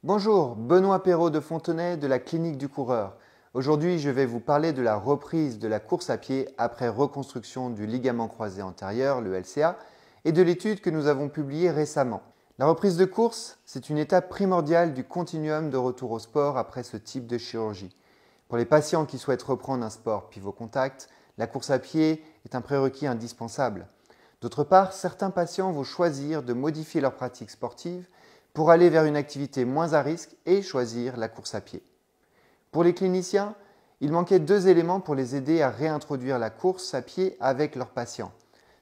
Bonjour, Benoît Perrault de Fontenay de la Clinique du Coureur. Aujourd'hui, je vais vous parler de la reprise de la course à pied après reconstruction du ligament croisé antérieur, le LCA, et de l'étude que nous avons publiée récemment. La reprise de course, c'est une étape primordiale du continuum de retour au sport après ce type de chirurgie. Pour les patients qui souhaitent reprendre un sport pivot-contact, la course à pied est un prérequis indispensable. D'autre part, certains patients vont choisir de modifier leur pratique sportive pour aller vers une activité moins à risque et choisir la course à pied. Pour les cliniciens, il manquait deux éléments pour les aider à réintroduire la course à pied avec leurs patients.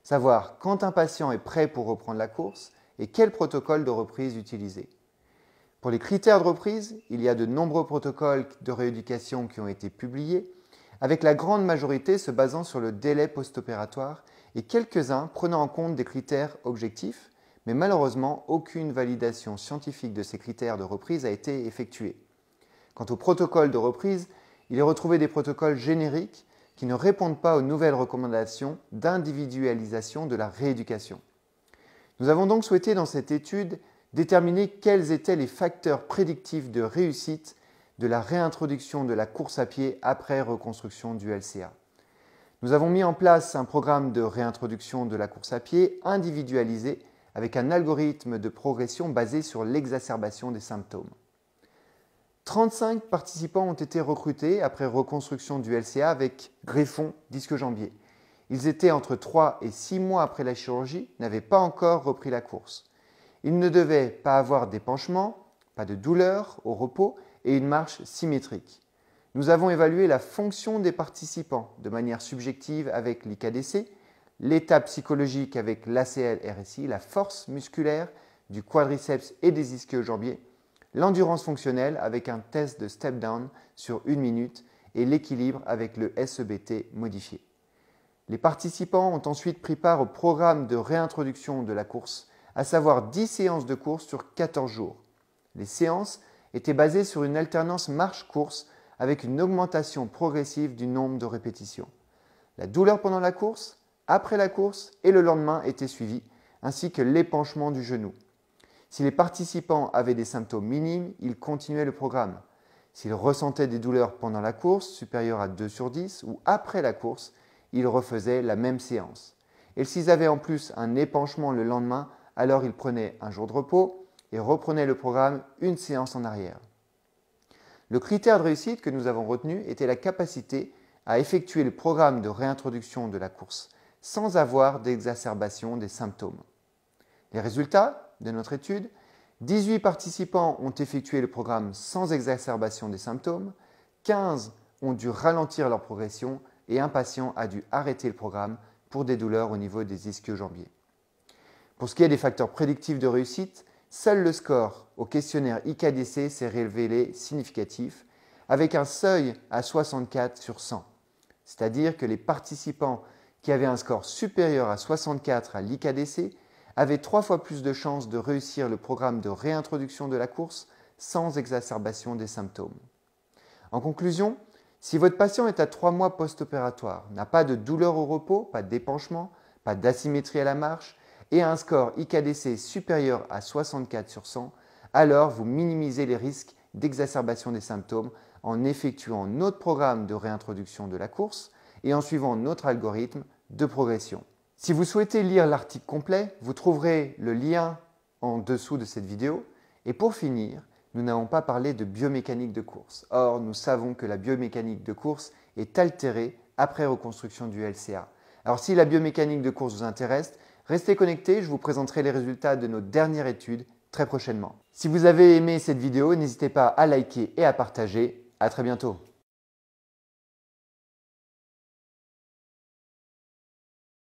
Savoir quand un patient est prêt pour reprendre la course et quel protocole de reprise utiliser. Pour les critères de reprise, il y a de nombreux protocoles de rééducation qui ont été publiés, avec la grande majorité se basant sur le délai post-opératoire et quelques-uns prenant en compte des critères objectifs, mais malheureusement, aucune validation scientifique de ces critères de reprise a été effectuée. Quant au protocole de reprise, il est retrouvé des protocoles génériques qui ne répondent pas aux nouvelles recommandations d'individualisation de la rééducation. Nous avons donc souhaité dans cette étude déterminer quels étaient les facteurs prédictifs de réussite de la réintroduction de la course à pied après reconstruction du LCA. Nous avons mis en place un programme de réintroduction de la course à pied individualisé avec un algorithme de progression basé sur l'exacerbation des symptômes. 35 participants ont été recrutés après reconstruction du LCA avec greffon disque-jambier. Ils étaient entre 3 et 6 mois après la chirurgie, n'avaient pas encore repris la course. Ils ne devaient pas avoir d'épanchement, pas de douleur au repos et une marche symétrique. Nous avons évalué la fonction des participants de manière subjective avec l'IKDC, l'état psychologique avec l'ACL-RSI, la force musculaire du quadriceps et des ischio-jambiers, l'endurance fonctionnelle avec un test de step-down sur 1 minute et l'équilibre avec le SEBT modifié. Les participants ont ensuite pris part au programme de réintroduction de la course, à savoir 10 séances de course sur 14 jours. Les séances étaient basées sur une alternance marche-course avec une augmentation progressive du nombre de répétitions. La douleur pendant la course, après la course et le lendemain étaient suivis, ainsi que l'épanchement du genou. Si les participants avaient des symptômes minimes, ils continuaient le programme. S'ils ressentaient des douleurs pendant la course, supérieures à 2 sur 10, ou après la course, ils refaisaient la même séance. Et s'ils avaient en plus un épanchement le lendemain, alors ils prenaient un jour de repos et reprenaient le programme une séance en arrière. Le critère de réussite que nous avons retenu était la capacité à effectuer le programme de réintroduction de la course sans avoir d'exacerbation des symptômes. Les résultats de notre étude, 18 participants ont effectué le programme sans exacerbation des symptômes, 15 ont dû ralentir leur progression et un patient a dû arrêter le programme pour des douleurs au niveau des ischio-jambiers. Pour ce qui est des facteurs prédictifs de réussite, seul le score au questionnaire IKDC s'est révélé significatif avec un seuil à 64 sur 100. C'est-à-dire que les participants qui avaient un score supérieur à 64 à l'IKDC avaient 3 fois plus de chances de réussir le programme de réintroduction de la course sans exacerbation des symptômes. En conclusion, si votre patient est à 3 mois post-opératoire, n'a pas de douleur au repos, pas d'épanchement, pas d'asymétrie à la marche et a un score IKDC supérieur à 64 sur 100, alors vous minimisez les risques d'exacerbation des symptômes en effectuant notre programme de réintroduction de la course et en suivant notre algorithme de progression. Si vous souhaitez lire l'article complet, vous trouverez le lien en dessous de cette vidéo. Et pour finir, nous n'avons pas parlé de biomécanique de course. Or, nous savons que la biomécanique de course est altérée après reconstruction du LCA. Alors, si la biomécanique de course vous intéresse, restez connectés, je vous présenterai les résultats de notre dernière étude très prochainement. Si vous avez aimé cette vidéo, n'hésitez pas à liker et à partager. À très bientôt.